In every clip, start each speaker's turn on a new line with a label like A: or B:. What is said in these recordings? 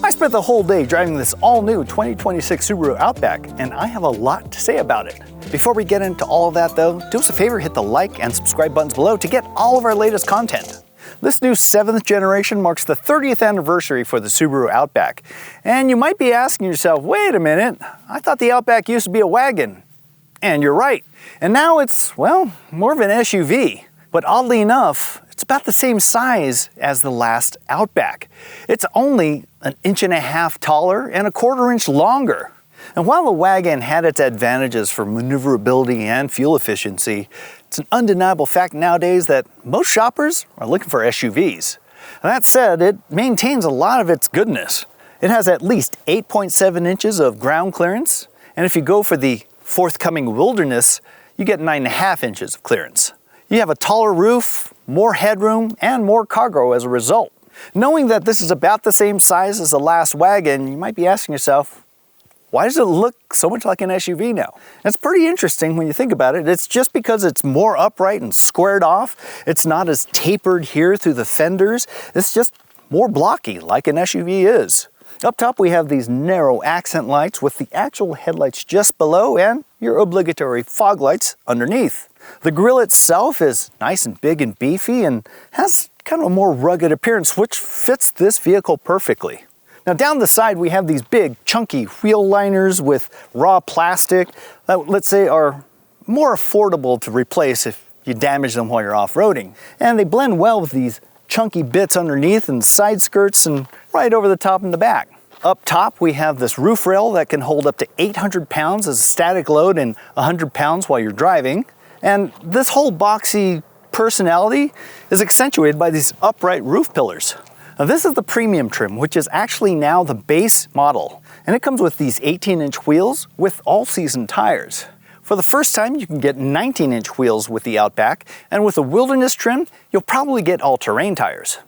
A: I spent the whole day driving this all-new 2026 Subaru Outback, and I have a lot to say about it. Before we get into all of that though, do us a favor, hit the like and subscribe buttons below to get all of our latest content. This new 7th generation marks the 30th anniversary for the Subaru Outback. And you might be asking yourself, wait a minute, I thought the Outback used to be a wagon. And you're right. And now it's, well, more of an SUV. But oddly enough, it's about the same size as the last Outback. It's only 1.5 inches taller and 1/4 inch longer. And while the wagon had its advantages for maneuverability and fuel efficiency, it's an undeniable fact nowadays that most shoppers are looking for SUVs. And that said, it maintains a lot of its goodness. It has at least 8.7 inches of ground clearance, and if you go for the forthcoming Wilderness, you get 9.5 inches of clearance. You have a taller roof, more headroom, and more cargo as a result. Knowing that this is about the same size as the last wagon, you might be asking yourself, why does it look so much like an SUV now? It's pretty interesting when you think about it. It's just because it's more upright and squared off. It's not as tapered here through the fenders. It's just more blocky like an SUV is. Up top we have these narrow accent lights with the actual headlights just below and your obligatory fog lights underneath. The grille itself is nice and big and beefy and has kind of a more rugged appearance, which fits this vehicle perfectly. Now down the side we have these big chunky wheel liners with raw plastic that, let's say, are more affordable to replace if you damage them while you're off-roading. And they blend well with these chunky bits underneath and side skirts and right over the top and the back. Up top we have this roof rail that can hold up to 800 pounds as a static load and 100 pounds while you're driving. And this whole boxy personality is accentuated by these upright roof pillars. Now this is the premium trim, which is actually now the base model, and it comes with these 18-inch wheels with all-season tires. For the first time, you can get 19-inch wheels with the Outback, and with the Wilderness trim, you'll probably get all-terrain tires.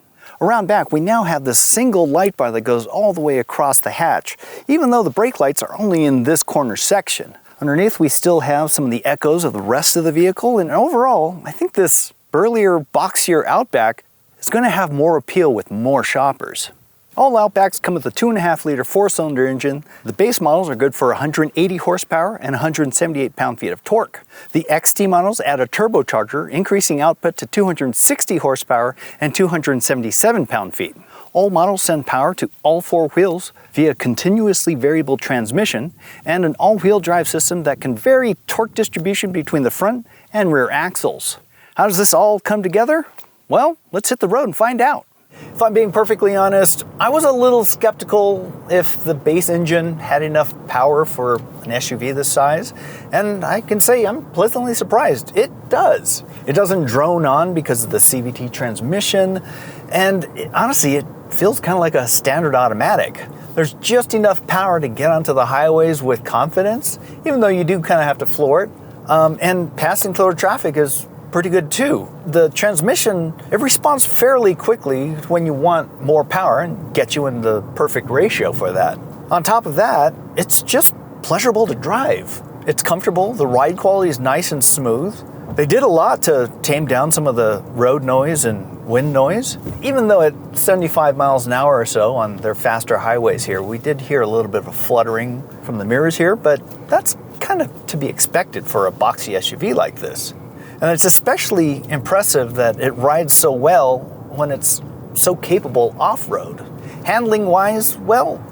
A: Around back, we now have this single light bar that goes all the way across the hatch, even though the brake lights are only in this corner section. Underneath, we still have some of the echoes of the rest of the vehicle, and overall, I think this burlier, boxier Outback is going to have more appeal with more shoppers. All Outbacks come with a 2.5-liter 4-cylinder engine. The base models are good for 180 horsepower and 178 pound-feet of torque. The XT models add a turbocharger, increasing output to 260 horsepower and 277 pound-feet. All models send power to all 4 wheels via continuously variable transmission and an all-wheel drive system that can vary torque distribution between the front and rear axles. How does this all come together? Well, let's hit the road and find out. If I'm being perfectly honest, I was a little skeptical if the base engine had enough power for an SUV this size, and I can say I'm pleasantly surprised. It does. It doesn't drone on because of the CVT transmission, and honestly, it feels kind of like a standard automatic. There's just enough power to get onto the highways with confidence, even though you do kind of have to floor it, and passing through traffic is pretty good too. The transmission, it responds fairly quickly when you want more power and gets you in the perfect ratio for that. On top of that, it's just pleasurable to drive. It's comfortable, the ride quality is nice and smooth. They did a lot to tame down some of the road noise and wind noise. Even though at 75 miles an hour or so on their faster highways here, we did hear a little bit of a fluttering from the mirrors here, but that's kind of to be expected for a boxy SUV like this. And it's especially impressive that it rides so well when it's so capable off-road. Handling-wise, well,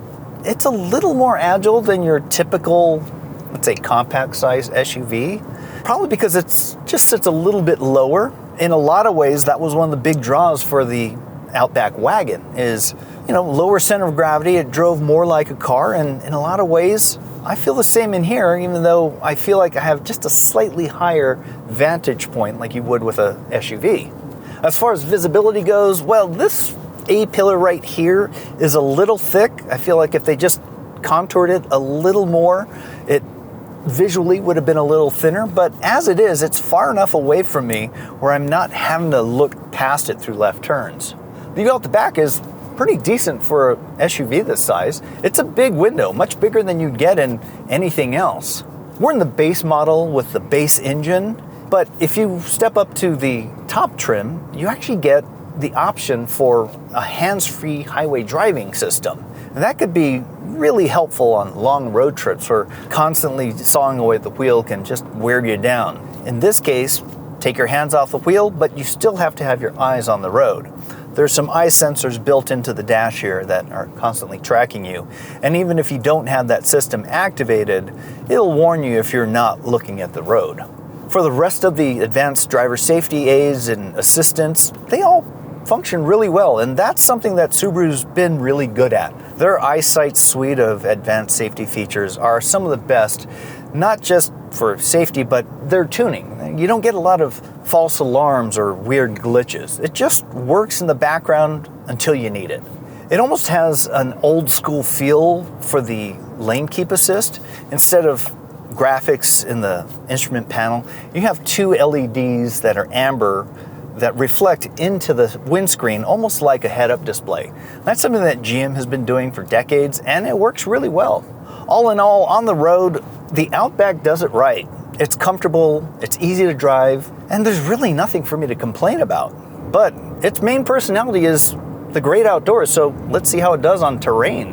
A: it's a little more agile than your typical, let's say, compact-size SUV. Probably because it just sits a little bit lower. In a lot of ways, that was one of the big draws for the Outback wagon is, lower center of gravity. It drove more like a car, and in a lot of ways, I feel the same in here, even though I feel like I have just a slightly higher vantage point like you would with a SUV. As far as visibility goes, well, this A-pillar right here is a little thick. I feel like if they just contoured it a little more, it visually would have been a little thinner, but as it is, it's far enough away from me where I'm not having to look past it through left turns. The view out the back is pretty decent for an SUV this size. It's a big window, much bigger than you'd get in anything else. We're in the base model with the base engine, but if you step up to the top trim, you actually get the option for a hands-free highway driving system. And that could be really helpful on long road trips where constantly sawing away at the wheel can just wear you down. In this case, take your hands off the wheel, but you still have to have your eyes on the road. There's some eye sensors built into the dash here that are constantly tracking you. And even if you don't have that system activated, it'll warn you if you're not looking at the road. For the rest of the advanced driver safety aids and assistance, they all function really well, and that's something that Subaru's been really good at. Their EyeSight suite of advanced safety features are some of the best, not just for safety, but their tuning. You don't get a lot of false alarms or weird glitches. It just works in the background until you need it. It almost has an old school feel for the lane keep assist. Instead of graphics in the instrument panel, you have two LEDs that are amber that reflect into the windscreen almost like a head-up display. That's something that GM has been doing for decades, and it works really well. All in all, on the road, the Outback does it right. It's comfortable, it's easy to drive, and there's really nothing for me to complain about. But its main personality is the great outdoors, so let's see how it does on terrain.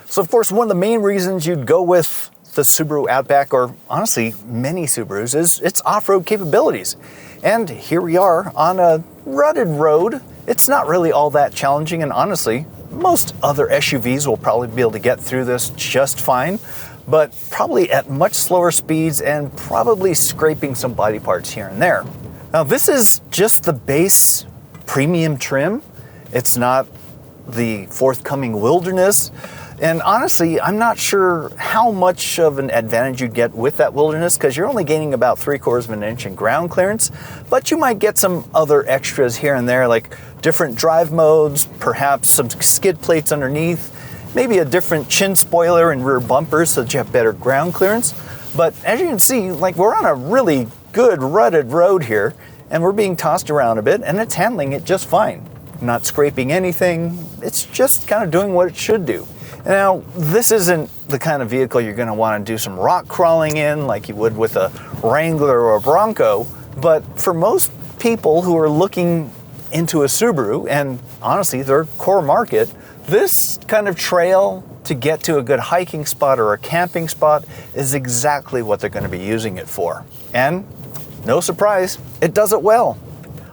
A: So of course, one of the main reasons you'd go with the Subaru Outback, or honestly, many Subarus, is its off-road capabilities. And here we are on a rutted road. It's not really all that challenging, and honestly, most other SUVs will probably be able to get through this just fine, but probably at much slower speeds and probably scraping some body parts here and there. Now, this is just the base premium trim. It's not the forthcoming Wilderness. And honestly, I'm not sure how much of an advantage you'd get with that Wilderness, because you're only gaining about 3/4 of an inch in ground clearance, but you might get some other extras here and there, like different drive modes, perhaps some skid plates underneath, maybe a different chin spoiler and rear bumpers so that you have better ground clearance. But as you can see, like, we're on a really good rutted road here, and we're being tossed around a bit, and it's handling it just fine. Not scraping anything, it's just kind of doing what it should do. Now, this isn't the kind of vehicle you're going to want to do some rock crawling in like you would with a Wrangler or a Bronco, but for most people who are looking into a Subaru, and honestly their core market, this kind of trail to get to a good hiking spot or a camping spot is exactly what they're going to be using it for. And no surprise, it does it well.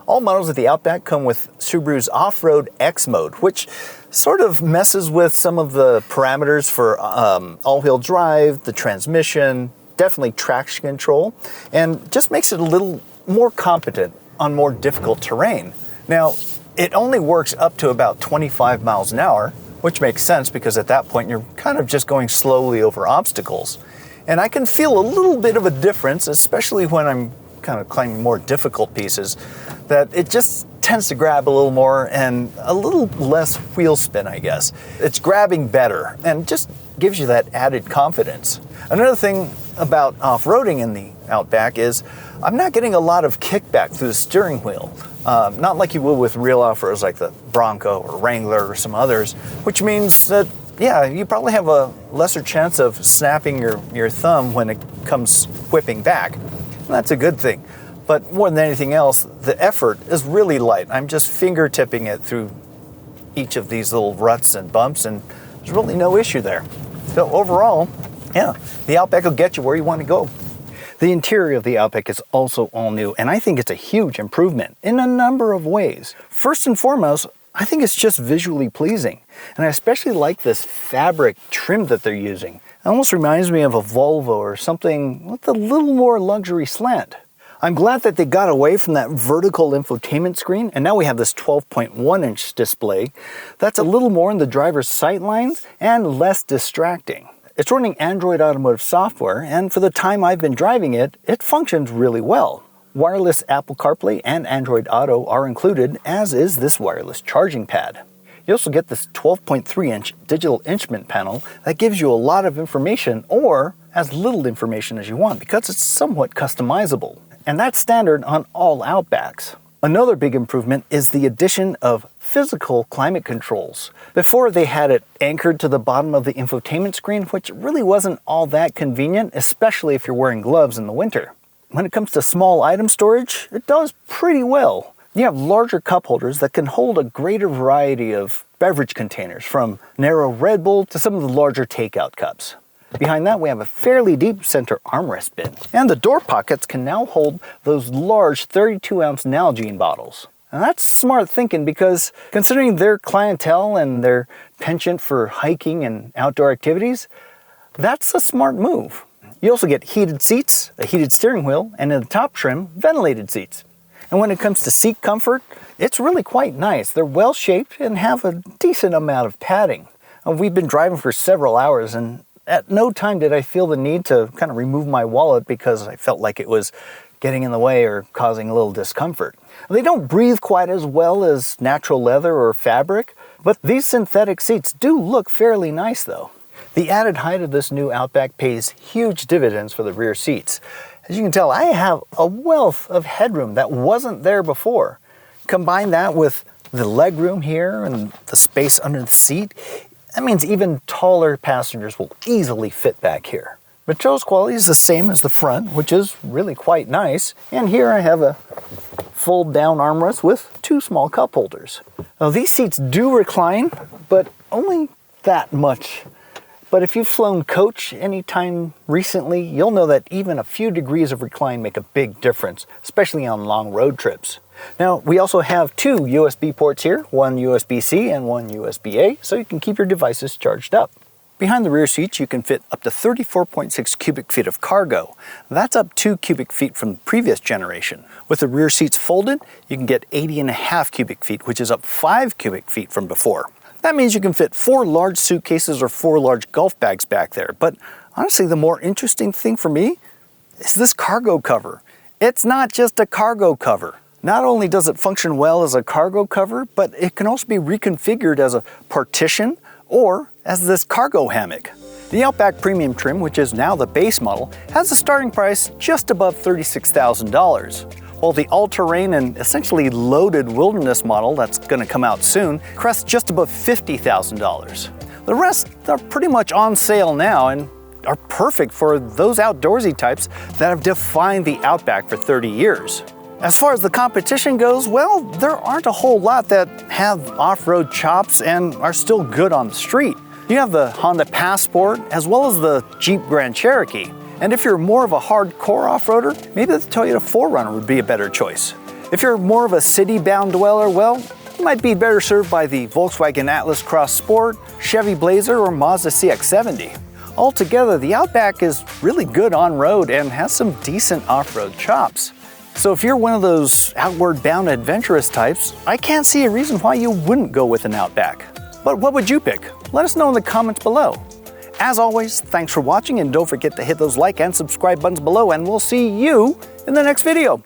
A: All models of the Outback come with Subaru's Off-Road X mode, which sort of messes with some of the parameters for all-wheel drive, the transmission, definitely traction control, and just makes it a little more competent on more difficult terrain. Now, it only works up to about 25 miles an hour, which makes sense because at that point you're kind of just going slowly over obstacles. And I can feel a little bit of a difference, especially when I'm kind of climbing more difficult pieces, that it just tends to grab a little more and a little less wheel spin, I guess. It's grabbing better and just gives you that added confidence. Another thing about off-roading in the Outback is I'm not getting a lot of kickback through the steering wheel. Not like you would with real off-roads like the Bronco or Wrangler or some others, which means that, yeah, you probably have a lesser chance of snapping your thumb when it comes whipping back. And that's a good thing. But more than anything else, the effort is really light. I'm just fingertipping it through each of these little ruts and bumps, and there's really no issue there. So overall, yeah, the Outback will get you where you want to go. The interior of the Outback is also all new, and I think it's a huge improvement in a number of ways. First and foremost, I think it's just visually pleasing, and I especially like this fabric trim that they're using. It almost reminds me of a Volvo or something with a little more luxury slant. I'm glad that they got away from that vertical infotainment screen, and now we have this 12.1-inch display that's a little more in the driver's sight lines and less distracting. It's running Android Automotive software, and for the time I've been driving it, it functions really well. Wireless Apple CarPlay and Android Auto are included, as is this wireless charging pad. You also get this 12.3-inch digital instrument panel that gives you a lot of information, or as little information as you want, because it's somewhat customizable. And that's standard on all Outbacks. Another big improvement is the addition of physical climate controls. Before, they had it anchored to the bottom of the infotainment screen, which really wasn't all that convenient, especially if you're wearing gloves in the winter. When it comes to small item storage, it does pretty well. You have larger cup holders that can hold a greater variety of beverage containers, from narrow Red Bull to some of the larger takeout cups. Behind that, we have a fairly deep center armrest bin. And the door pockets can now hold those large 32-ounce Nalgene bottles. And that's smart thinking, because considering their clientele and their penchant for hiking and outdoor activities, that's a smart move. You also get heated seats, a heated steering wheel, and in the top trim, ventilated seats. And when it comes to seat comfort, it's really quite nice. They're well shaped and have a decent amount of padding. We've been driving for several hours, and at no time did I feel the need to kind of remove my wallet because I felt like it was getting in the way or causing a little discomfort. They don't breathe quite as well as natural leather or fabric, but these synthetic seats do look fairly nice though. The added height of this new Outback pays huge dividends for the rear seats. As you can tell, I have a wealth of headroom that wasn't there before. Combine that with the legroom here and the space under the seat, that means even taller passengers will easily fit back here. Materials quality is the same as the front, which is really quite nice. And here I have a fold down armrest with two small cup holders. Now these seats do recline, but only that much. But if you've flown coach anytime recently, you'll know that even a few degrees of recline make a big difference, especially on long road trips. Now, we also have two USB ports here, one USB-C and one USB-A, so you can keep your devices charged up. Behind the rear seats, you can fit up to 34.6 cubic feet of cargo. That's up 2 cubic feet from the previous generation. With the rear seats folded, you can get 80.5 cubic feet, which is up 5 cubic feet from before. That means you can fit 4 large suitcases or 4 large golf bags back there. But honestly, the more interesting thing for me is this cargo cover. It's not just a cargo cover. Not only does it function well as a cargo cover, but it can also be reconfigured as a partition or as this cargo hammock. The Outback Premium trim, which is now the base model, has a starting price just above $36,000. While the all-terrain and essentially loaded Wilderness model that's going to come out soon crests just above $50,000. The rest are pretty much on sale now and are perfect for those outdoorsy types that have defined the Outback for 30 years. As far as the competition goes, well, there aren't a whole lot that have off-road chops and are still good on the street. You have the Honda Passport as well as the Jeep Grand Cherokee. And if you're more of a hardcore off-roader, maybe the Toyota 4Runner would be a better choice. If you're more of a city-bound dweller, well, you might be better served by the Volkswagen Atlas Cross Sport, Chevy Blazer, or Mazda CX-70. Altogether, the Outback is really good on-road and has some decent off-road chops. So if you're one of those outward-bound adventurous types, I can't see a reason why you wouldn't go with an Outback. But what would you pick? Let us know in the comments below. As always, thanks for watching, and don't forget to hit those like and subscribe buttons below, and we'll see you in the next video.